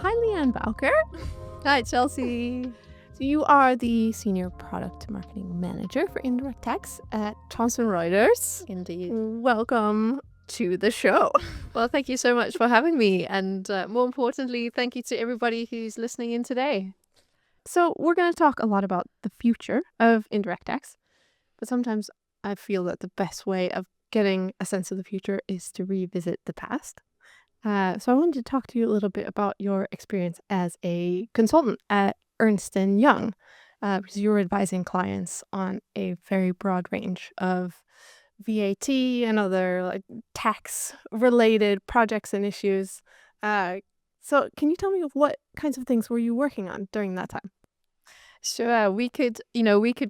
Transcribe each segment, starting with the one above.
Hi, Lianne Bowker. Hi, Chelsea. So you are the Senior Product Marketing Manager for Indirect Tax at Thomson Reuters. Indeed. Welcome to the show. Well, thank you so much for having me. And more importantly, thank you to everybody who's listening in today. So we're going to talk a lot about the future of indirect tax, but sometimes I feel that the best way of getting a sense of the future is to revisit the past. So I wanted to talk to you a little bit about your experience as a consultant at Ernst Young, because you were advising clients on a very broad range of VAT and other tax-related projects and issues. So can you tell me what kinds of things were you working on during that time? Sure, we could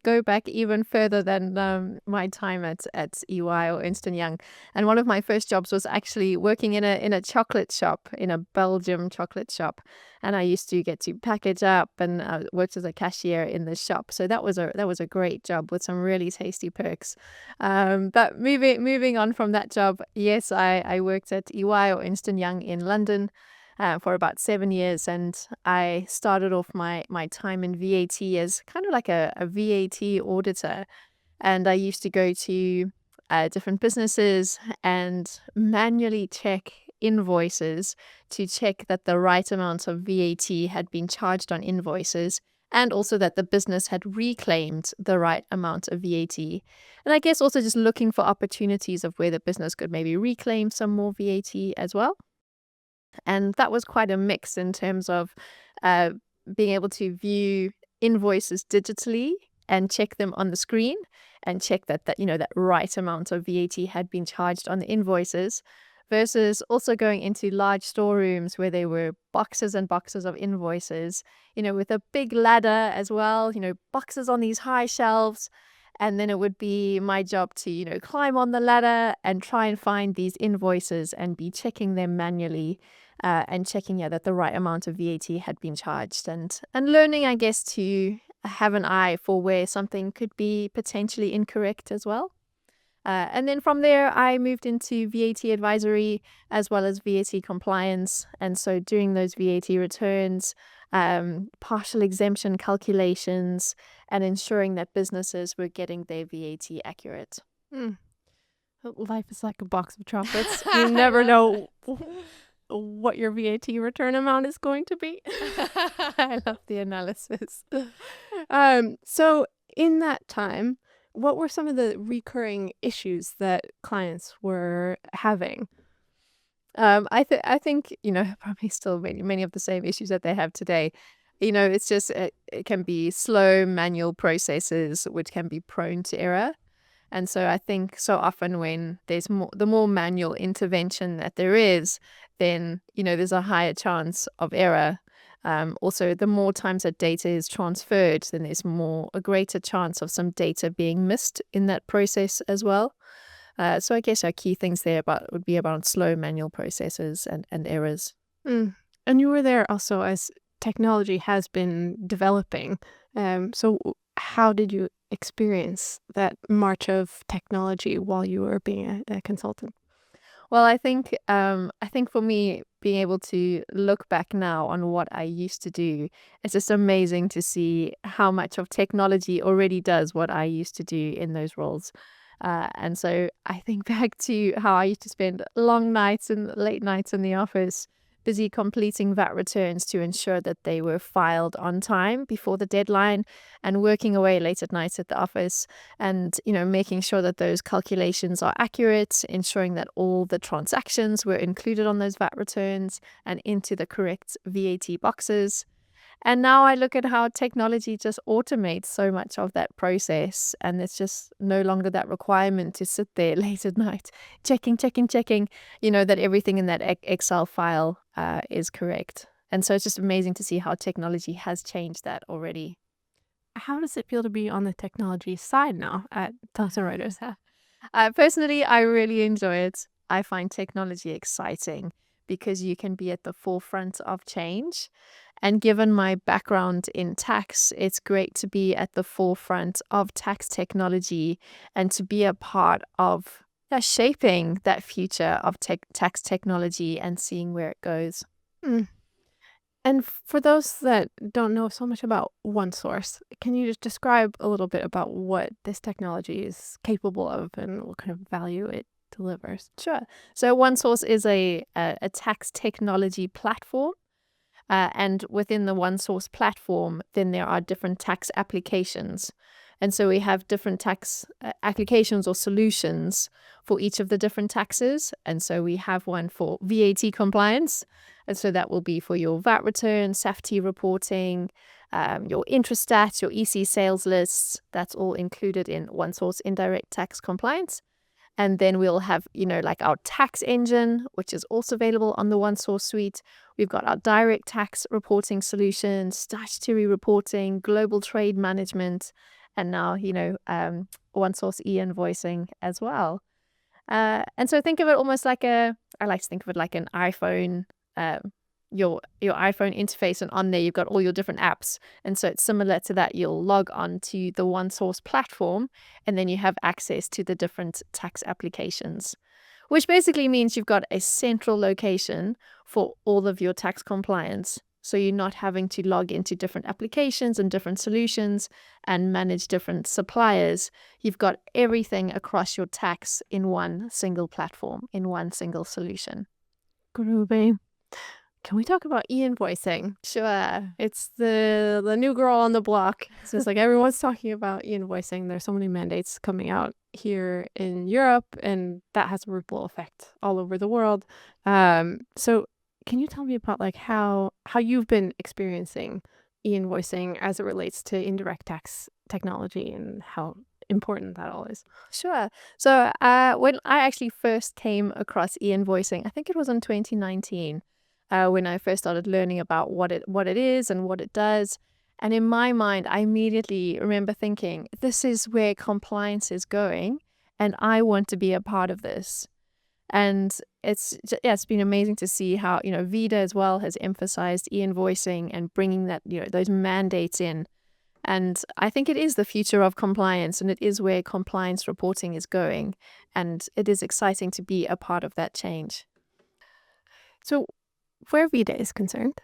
go back even further than my time at EY or Ernst Young. And one of my first jobs was actually working in a chocolate shop, in a Belgium chocolate shop. And I used to get to package up and worked as a cashier in the shop. So that was a great job with some really tasty perks. But moving on from that job, yes, I worked at EY or Ernst Young in London. For about 7 years, and I started off my time in VAT as kind of like a VAT auditor, and I used to go to different businesses and manually check invoices to check that the right amount of VAT had been charged on invoices, and also that the business had reclaimed the right amount of VAT. And I guess also just looking for opportunities of where the business could maybe reclaim some more VAT as well. And that was quite a mix in terms of uh, being able to view invoices digitally and check them on the screen and check that right amount of VAT had been charged on the invoices, versus also going into large storerooms where there were boxes and boxes of invoices, with a big ladder as well, boxes on these high shelves. And then it would be my job to, climb on the ladder and try and find these invoices and be checking them manually, and checking that the right amount of VAT had been charged, and learning, I guess, to have an eye for where something could be potentially incorrect as well. And then from there, I moved into VAT advisory as well as VAT compliance. And so doing those VAT returns, partial exemption calculations, and ensuring that businesses were getting their VAT accurate. Life is like a box of chocolates. You never know what your VAT return amount is going to be. I love the analysis. So in that time, what were some of the recurring issues that clients were having? I think probably still many of the same issues that they have today. It's just it can be slow manual processes which can be prone to error. And so I think so often when there's the more manual intervention that there is, then there's a higher chance of error. Also, the more times that data is transferred, then there's a greater chance of some data being missed in that process as well. So I guess our key things there would be about slow manual processes and errors. And you were there also as technology has been developing. So how did you experience that march of technology while you were being a consultant? Well, I think for me, being able to look back now on what I used to do, it's just amazing to see how much of technology already does what I used to do in those roles. And so I think back to how I used to spend long nights and late nights in the office, busy completing VAT returns to ensure that they were filed on time before the deadline, and working away late at night at the office, and making sure that those calculations are accurate, ensuring that all the transactions were included on those VAT returns and into the correct VAT boxes. And now I look at how technology just automates so much of that process, and it's just no longer that requirement to sit there late at night checking, that everything in that Excel file is correct. And so it's just amazing to see how technology has changed that already. How does it feel to be on the technology side now at Thomson Reuters? Personally, I really enjoy it. I find technology exciting because you can be at the forefront of change. And given my background in tax, it's great to be at the forefront of tax technology and to be a part of shaping that future of tax technology and seeing where it goes. And And for those that don't know so much about OneSource, can you just describe a little bit about what this technology is capable of and what kind of value it delivers? Sure. So OneSource is a tax technology platform. And within the OneSource platform, then there are different tax applications. And so we have different tax applications or solutions for each of the different taxes. And so we have one for VAT compliance. And so that will be for your VAT return, SAFT reporting, your interest stats, your EC sales lists. That's all included in OneSource Indirect Tax Compliance. And then we'll have, like our tax engine, which is also available on the OneSource suite. We've got our direct tax reporting solutions, statutory reporting, global trade management, and now, OneSource e-invoicing as well. And so think of it almost like I like to think of it like an iPhone, your iPhone interface, and on there you've got all your different apps. And so it's similar to that. You'll log on to the OneSource platform, and then you have access to the different tax applications, which basically means you've got a central location for all of your tax compliance. So you're not having to log into different applications and different solutions and manage different suppliers. You've got everything across your tax in one single platform, in one single solution. Groovy. Can we talk about e-invoicing? Sure. It's the new girl on the block. So it's like everyone's talking about e-invoicing. There's so many mandates coming out here in Europe, and that has a ripple effect all over the world. So can you tell me about like how you've been experiencing e-invoicing as it relates to indirect tax technology and how important that all is? Sure. So when I actually first came across e-invoicing, I think it was in 2019, when I first started learning about what it is and what it does. And in my mind, I immediately remember thinking, this is where compliance is going, and I want to be a part of this. And it's been amazing to see how, VIDA as well has emphasized e-invoicing and bringing that, those mandates in. And I think it is the future of compliance, and it is where compliance reporting is going. And it is exciting to be a part of that change. So where VIDA is concerned,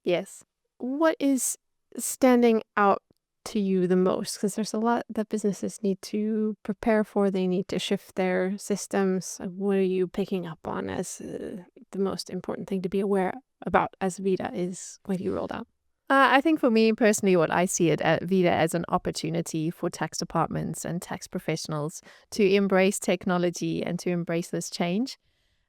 Yes. what is standing out to you the most? Because there's a lot that businesses need to prepare for. They need to shift their systems. What are you picking up on as the most important thing to be aware about as VIDA is when you rolled out? I think for me personally, what I see it at VIDA as an opportunity for tax departments and tax professionals to embrace technology and to embrace this change.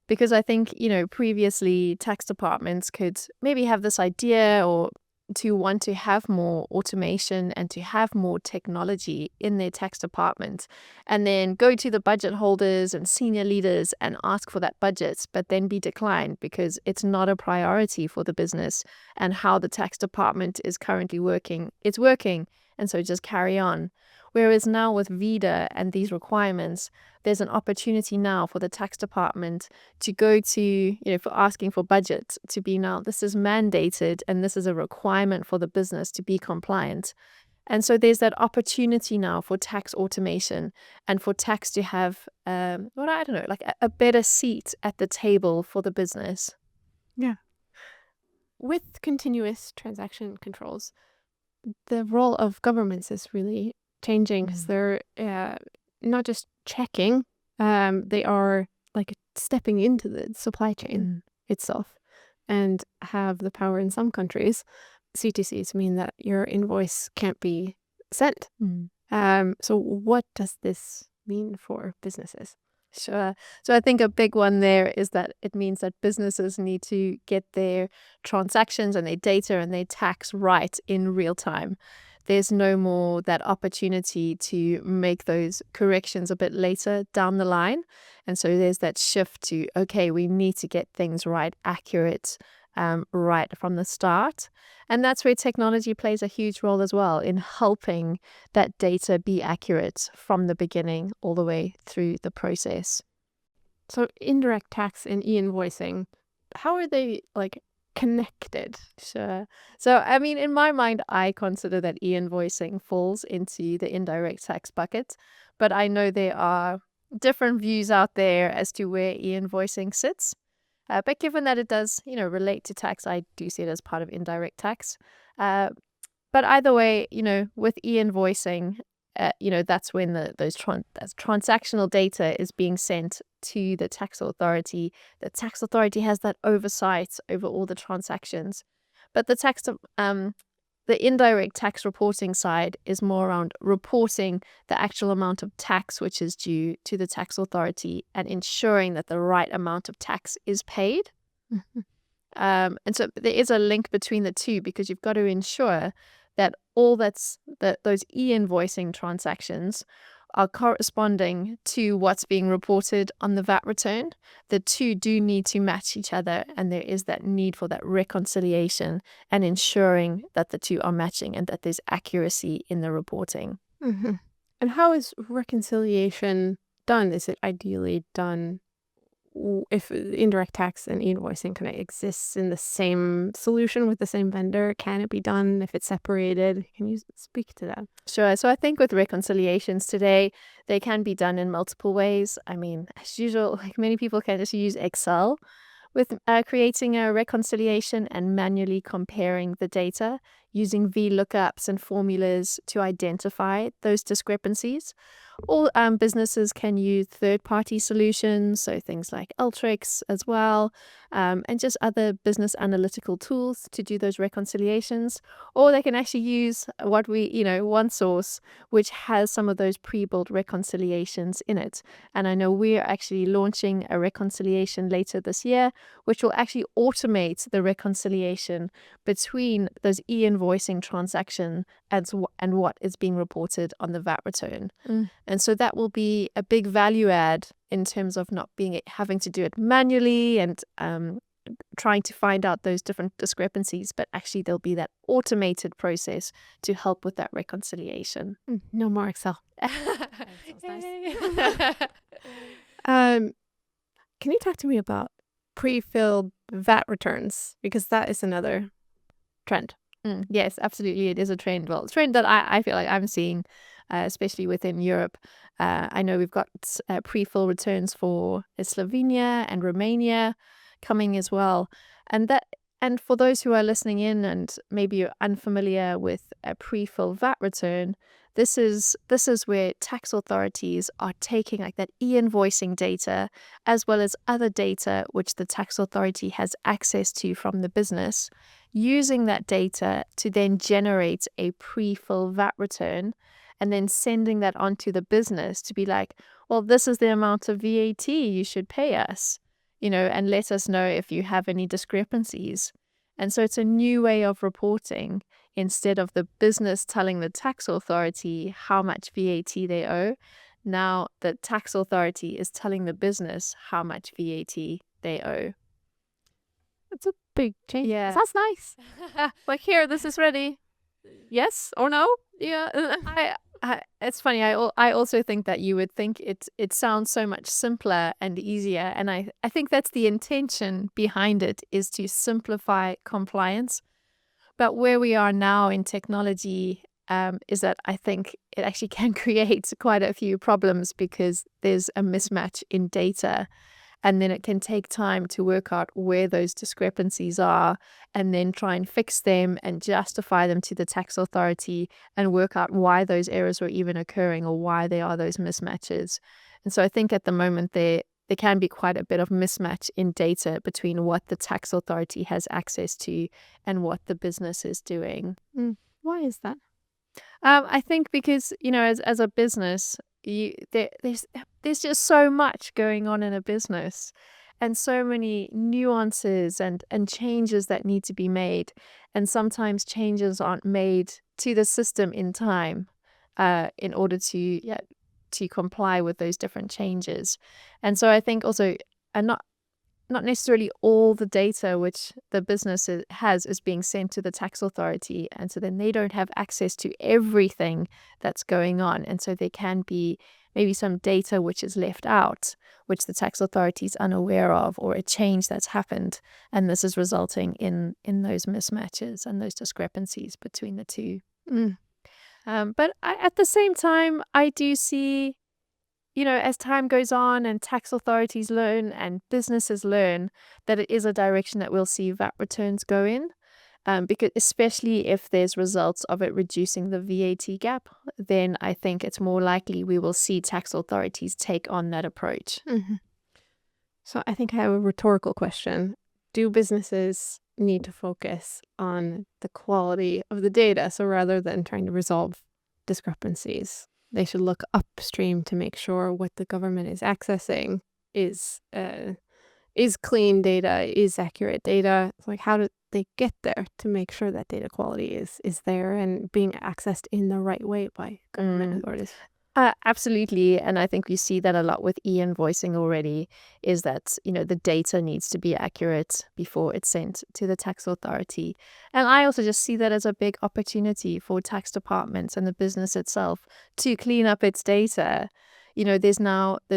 Because I think, previously tax departments could maybe have this idea or to want to have more automation and to have more technology in their tax department, and then go to the budget holders and senior leaders and ask for that budget, but then be declined because it's not a priority for the business and how the tax department is currently working. It's working, and so just carry on. Whereas now with VIDA and these requirements, there's an opportunity now for the tax department to go to, for asking for budget, to be now, this is mandated and this is a requirement for the business to be compliant. And so there's that opportunity now for tax automation and for tax to have, like a better seat at the table for the business. Yeah. With continuous transaction controls, the role of governments is really changing because they're not just checking, they are like stepping into the supply chain itself and have the power in some countries. CTCs mean that your invoice can't be sent. So what does this mean for businesses? Sure. So I think a big one there is that it means that businesses need to get their transactions and their data and their tax right in real time. There's no more that opportunity to make those corrections a bit later down the line. And so there's that shift to, okay, we need to get things right, accurate, right from the start. And that's where technology plays a huge role as well in helping that data be accurate from the beginning all the way through the process. So indirect tax and e-invoicing, how are they like connected? Sure. So, I mean, in my mind, I consider that e-invoicing falls into the indirect tax bucket, but I know there are different views out there as to where e-invoicing sits. But given that it does, relate to tax, I do see it as part of indirect tax. Uh, but either way, with e-invoicing, that's when that's transactional data is being sent to the tax authority. The tax authority has that oversight over all the transactions. But the indirect tax reporting side is more around reporting the actual amount of tax which is due to the tax authority and ensuring that the right amount of tax is paid. Mhm. And so there is a link between the two because you've got to ensure that those e-invoicing transactions are corresponding to what's being reported on the VAT return. The two do need to match each other, and there is that need for that reconciliation and ensuring that the two are matching and that there's accuracy in the reporting. Mhm. And how is reconciliation done? Is it ideally done if indirect tax and invoicing kind of exists in the same solution with the same vendor? Can it be done if it's separated? Can you speak to that? Sure. So I think with reconciliations today, they can be done in multiple ways. I mean, as usual, like many people can just use Excel with creating a reconciliation and manually comparing the data using VLOOKUPs and formulas to identify those discrepancies. All businesses can use third-party solutions, so things like Ultrix as well, and just other business analytical tools to do those reconciliations. Or they can actually use OneSource, which has some of those pre-built reconciliations in it. And I know we're actually launching a reconciliation later this year, which will actually automate the reconciliation between those e-invoicing transaction and what is being reported on the VAT return. And so that will be a big value add in terms of not having to do it manually and trying to find out those different discrepancies, but actually there'll be that automated process to help with that reconciliation. No more Excel. Nice. Can you talk to me about pre-filled VAT returns? Because that is another trend. Yes, absolutely. It is a trend. Well, it's a trend that I feel like I'm seeing, especially within Europe. I know we've got pre-fill returns for Slovenia and Romania coming as well. And for those who are listening in and maybe you're unfamiliar with a pre-fill VAT return, this is where tax authorities are taking like that e-invoicing data as well as other data which the tax authority has access to from the business, using that data to then generate a pre-fill VAT return and then sending that on to the business to be like, well, this is the amount of VAT you should pay us, and let us know if you have any discrepancies. And so it's a new way of reporting. Instead of the business telling the tax authority how much VAT they owe, now the tax authority is telling the business how much VAT they owe. It's a big change. Yeah. Sounds nice. Like, here, this is ready. Yes or no? Yeah. It's funny. I also think that you would think it sounds so much simpler and easier. And I think that's the intention behind it, is to simplify compliance. But where we are now in technology is that I think it actually can create quite a few problems because there's a mismatch in data. And then it can take time to work out where those discrepancies are and then try and fix them and justify them to the tax authority and work out why those errors were even occurring or why there are those mismatches. And so I think at the moment there can be quite a bit of mismatch in data between what the tax authority has access to and what the business is doing. Why is that? I think because, as a business, there's just so much going on in a business and so many nuances and changes that need to be made. And sometimes changes aren't made to the system in time in order to comply with those different changes. And so I think also, and not necessarily all the data which the business has is being sent to the tax authority. And so then they don't have access to everything that's going on. And so there can be maybe some data which is left out, which the tax authority is unaware of, or a change that's happened. And this is resulting in those mismatches and those discrepancies between the two. But at the same time, I do see, as time goes on and tax authorities learn and businesses learn that it is a direction that we'll see VAT returns go in. Because especially if there's results of it reducing the VAT gap, then I think it's more likely we will see tax authorities take on that approach. Mm-hmm. So I think I have a rhetorical question. Do businesses need to focus on the quality of the data? So rather than trying to resolve discrepancies, they should look upstream to make sure what the government is accessing is clean data, is accurate data. It's like, how do they get there to make sure that data quality is there and being accessed in the right way by government authorities? Absolutely. And I think we see that a lot with e-invoicing already, is that, the data needs to be accurate before it's sent to the tax authority. And I also just see that as a big opportunity for tax departments and the business itself to clean up its data. There's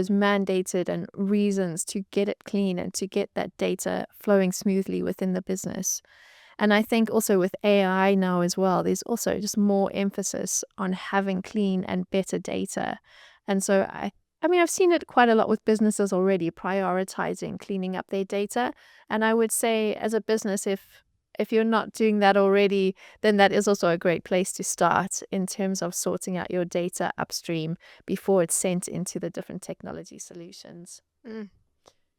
mandated and reasons to get it clean and to get that data flowing smoothly within the business. And I think also with AI now as well, there's also just more emphasis on having clean and better data. And so I've seen it quite a lot with businesses already prioritizing cleaning up their data. And I would say as a business, if you're not doing that already, then that is also a great place to start in terms of sorting out your data upstream before it's sent into the different technology solutions.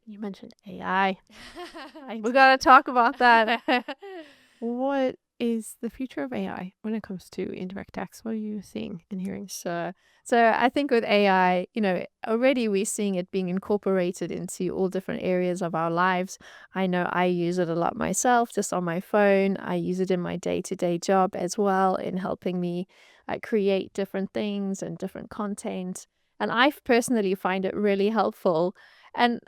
You mentioned AI. We got to talk about that. What is the future of AI when it comes to indirect tax? What are you seeing and hearing? So I think with AI, already we're seeing it being incorporated into all different areas of our lives. I know I use it a lot myself, just on my phone. I use it in my day-to-day job as well, in helping me create different things and different content. And I personally find it really helpful. And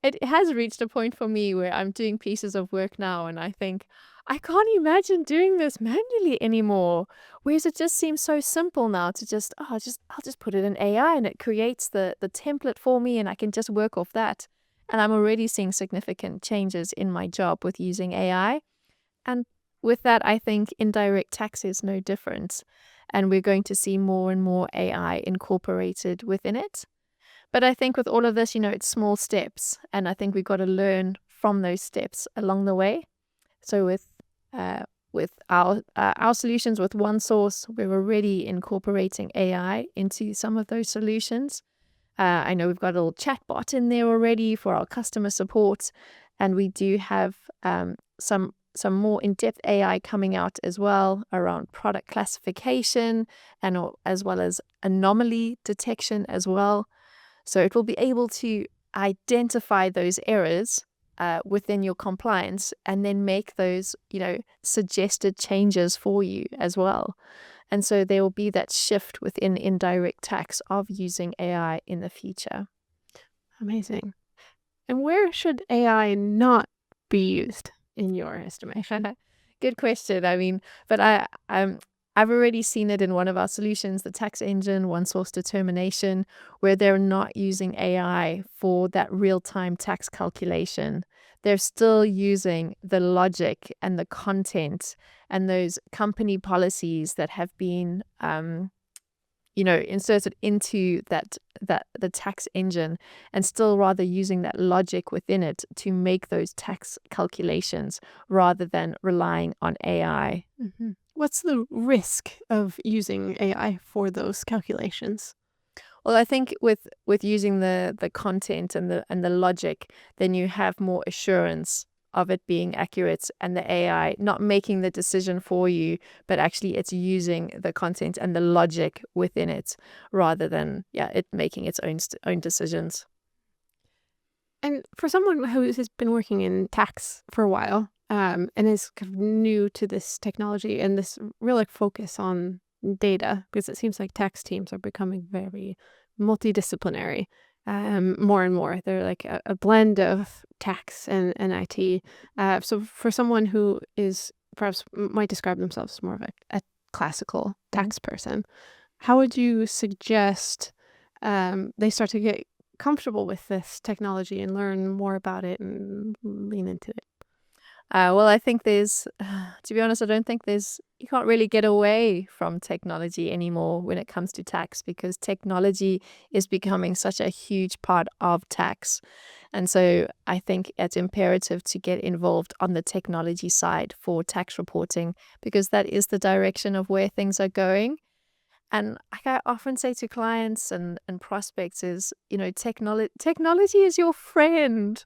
it has reached a point for me where I'm doing pieces of work now and I think, I can't imagine doing this manually anymore. Whereas it just seems so simple now to I'll just put it in AI and it creates the template for me and I can just work off that. And I'm already seeing significant changes in my job with using AI. And with that, I think indirect tax is no different. And we're going to see more and more AI incorporated within it. But I think with all of this, it's small steps. And I think we've got to learn from those steps along the way. So with our solutions with OneSource, we're already incorporating AI into some of those solutions. I know we've got a little chatbot in there already for our customer support. And we do have some more in-depth AI coming out as well around product classification and as well as anomaly detection as well. So it will be able to identify those errors within your compliance and then make those, suggested changes for you as well. And so there will be that shift within indirect tax of using AI in the future. Amazing. And where should AI not be used in your estimation? Good question. But I've already seen it in one of our solutions, the tax engine, OneSource determination, where they're not using AI for that real-time tax calculation. They're still using the logic and the content and those company policies that have been, inserted into the tax engine, and still rather using that logic within it to make those tax calculations rather than relying on AI. Mm-hmm. What's the risk of using AI for those calculations? Well, I think with using the content and the logic, then you have more assurance of it being accurate and the AI not making the decision for you, but actually it's using the content and the logic within it rather than it making its own decisions. And for someone who has been working in tax for a while, and is kind of new to this technology and this real focus on data, because it seems like tax teams are becoming very multidisciplinary, more and more. They're like a blend of tax and IT. So for someone who is perhaps might describe themselves as more of a classical tax person, how would you suggest they start to get comfortable with this technology and learn more about it and lean into it? Well, I think there's, to be honest, I don't think you can't really get away from technology anymore when it comes to tax because technology is becoming such a huge part of tax. And so I think it's imperative to get involved on the technology side for tax reporting because that is the direction of where things are going. And like I often say to clients and prospects is, technology is your friend.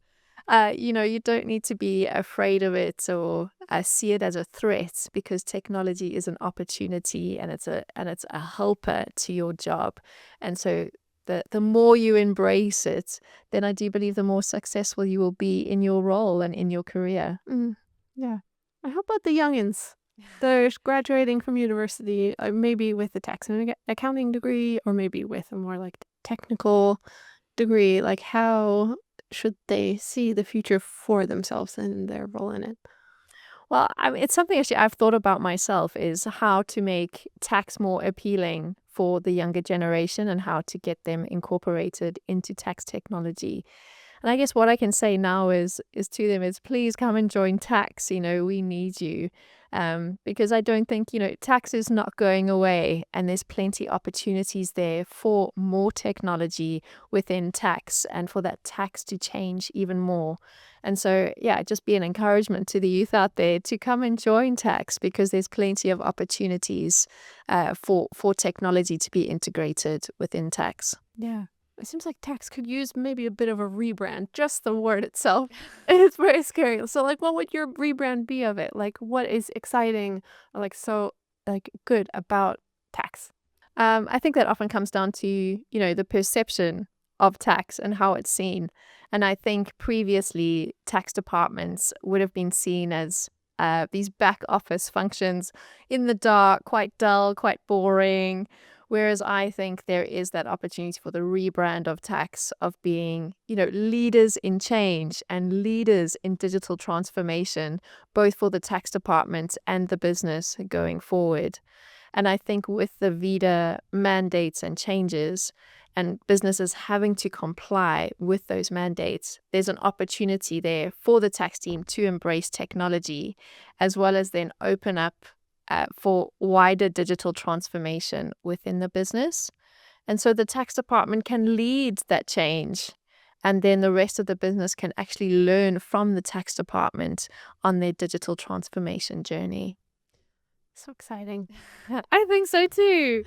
You don't need to be afraid of it or see it as a threat because technology is an opportunity and it's a helper to your job. And so the more you embrace it, then I do believe the more successful you will be in your role and in your career. Yeah. And how about the youngins? They're graduating from university, maybe with a tax and accounting degree, or maybe with a more like technical degree. Like, how should they see the future for themselves and their role in it? Well, it's something actually I've thought about myself is how to make tax more appealing for the younger generation and how to get them incorporated into tax technology. And I guess what I can say now is to them is please come and join tax. We need you. Because I don't think, tax is not going away and there's plenty opportunities there for more technology within tax and for that tax to change even more. And so, yeah, just be an encouragement to the youth out there to come and join tax because there's plenty of opportunities for technology to be integrated within tax. Yeah. It seems like tax could use maybe a bit of a rebrand. Just the word itself. It's very scary. So, like, what would your rebrand be of it? Like, what is exciting or like so like good about tax? I think that often comes down to, the perception of tax and how it's seen. And I think previously tax departments would have been seen as these back office functions in the dark, quite dull, quite boring. Whereas I think there is that opportunity for the rebrand of tax of being, leaders in change and leaders in digital transformation, both for the tax department and the business going forward. And I think with the VIDA mandates and changes and businesses having to comply with those mandates, there's an opportunity there for the tax team to embrace technology as well as then open up for wider digital transformation within the business. And so the tax department can lead that change. And then the rest of the business can actually learn from the tax department on their digital transformation journey. So exciting. I think so too.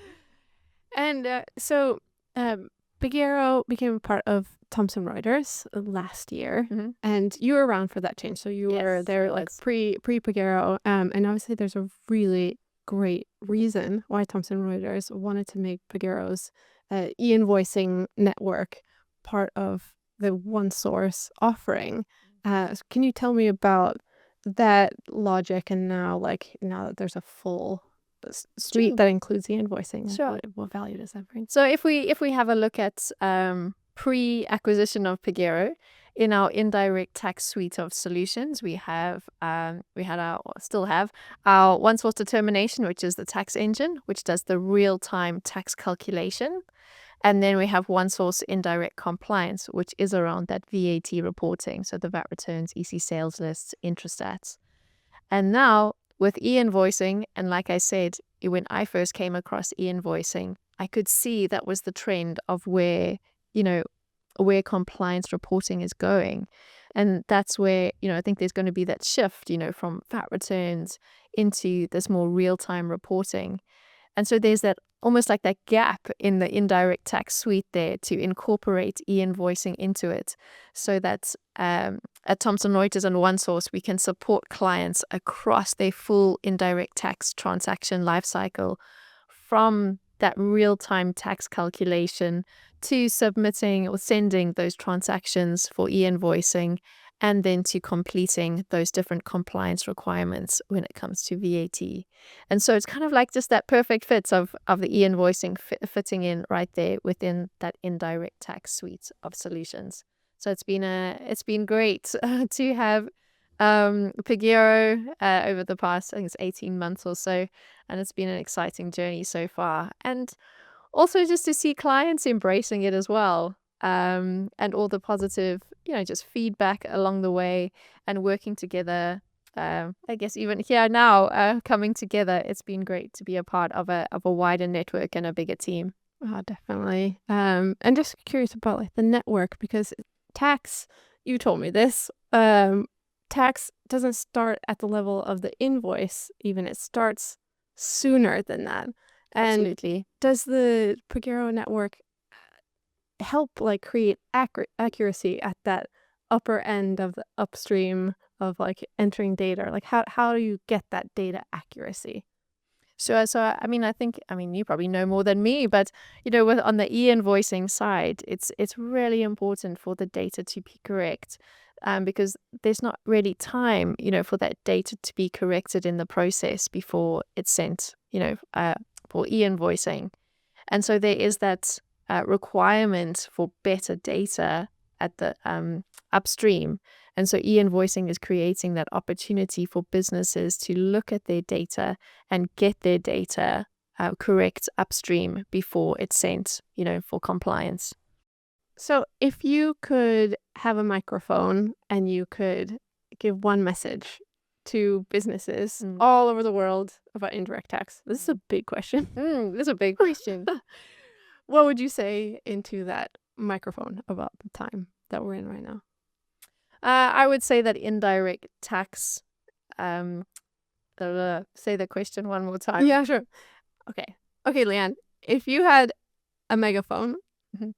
And so Pagero became part of Thomson Reuters last year, and you were around for that change. So you were Yes, there I like was. pre Pagero, and obviously there's a really great reason why Thomson Reuters wanted to make Pagero's e-invoicing network part of the one source offering. Can you tell me about that logic and now that there's a full suite Sure. that includes the invoicing? Sure. What value does that bring? So if we have a look at pre-acquisition of Pagero, in our indirect tax suite of solutions, we still have our one source determination, which is the tax engine, which does the real-time tax calculation. And then we have one source indirect compliance, which is around that VAT reporting. So the VAT returns, EC sales lists, Intrastats. And now with e-invoicing, and like I said, when I first came across e-invoicing, I could see that was the trend of where compliance reporting is going. And that's where, I think there's going to be that shift, from VAT returns into this more real-time reporting. And so there's that almost like that gap in the indirect tax suite there to incorporate e-invoicing into it so that at Thomson Reuters and OneSource, we can support clients across their full indirect tax transaction lifecycle from that real-time tax calculation to submitting or sending those transactions for e-invoicing and then to completing those different compliance requirements when it comes to VAT. And so it's kind of like just that perfect fit of the e-invoicing fitting in right there within that indirect tax suite of solutions. So it's been great to have Pagero over the past, I think it's 18 months or so, and it's been an exciting journey so far. And also just to see clients embracing it as well, and all the positive, just feedback along the way and working together I guess even here now, coming together, it's been great to be a part of a wider network and a bigger team. Oh, definitely. And just curious about like the network because tax, you told me this, tax doesn't start at the level of the invoice, even it starts sooner than that. And Absolutely. does the Pagero network help like create accuracy at that upper end of the upstream of like entering data? Like how do you get that data accuracy? So I mean, you probably know more than me, but on the e-invoicing side, it's really important for the data to be correct, because there's not really time, for that data to be corrected in the process before it's sent, for e-invoicing, and so there is that requirement for better data at the upstream. And so e-invoicing is creating that opportunity for businesses to look at their data and get their data correct upstream before it's sent, for compliance. So if you could have a microphone and you could give one message to businesses all over the world about indirect tax, this is a big question. This is a big question. What would you say into that microphone about the time that we're in right now? I would say that indirect tax. Say the question one more time. Yeah, sure. Okay, Lianne, if you had a megaphone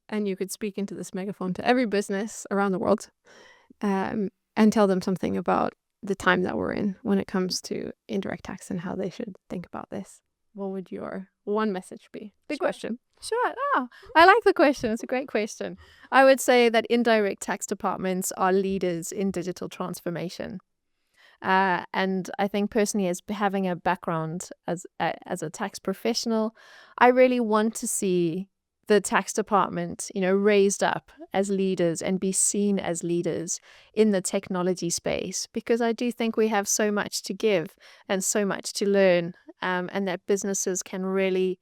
and you could speak into this megaphone to every business around the world, and tell them something about the time that we're in when it comes to indirect tax and how they should think about this, what would your one message be? Big question. Sure. Oh, I like the question. It's a great question. I would say that indirect tax departments are leaders in digital transformation. And I think personally, as having a background as a tax professional, I really want to see the tax department, raised up as leaders and be seen as leaders in the technology space, because I do think we have so much to give and so much to learn, and that businesses can really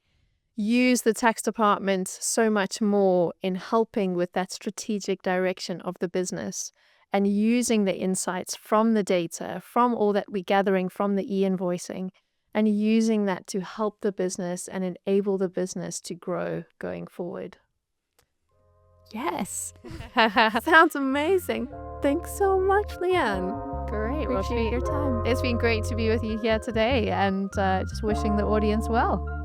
use the tax department so much more in helping with that strategic direction of the business and using the insights from the data, from all that we're gathering from the e-invoicing, and using that to help the business and enable the business to grow going forward. Yes. Sounds amazing. Thanks so much, Lianne. Great. Appreciate your time. It's been great to be with you here today, and just wishing the audience well.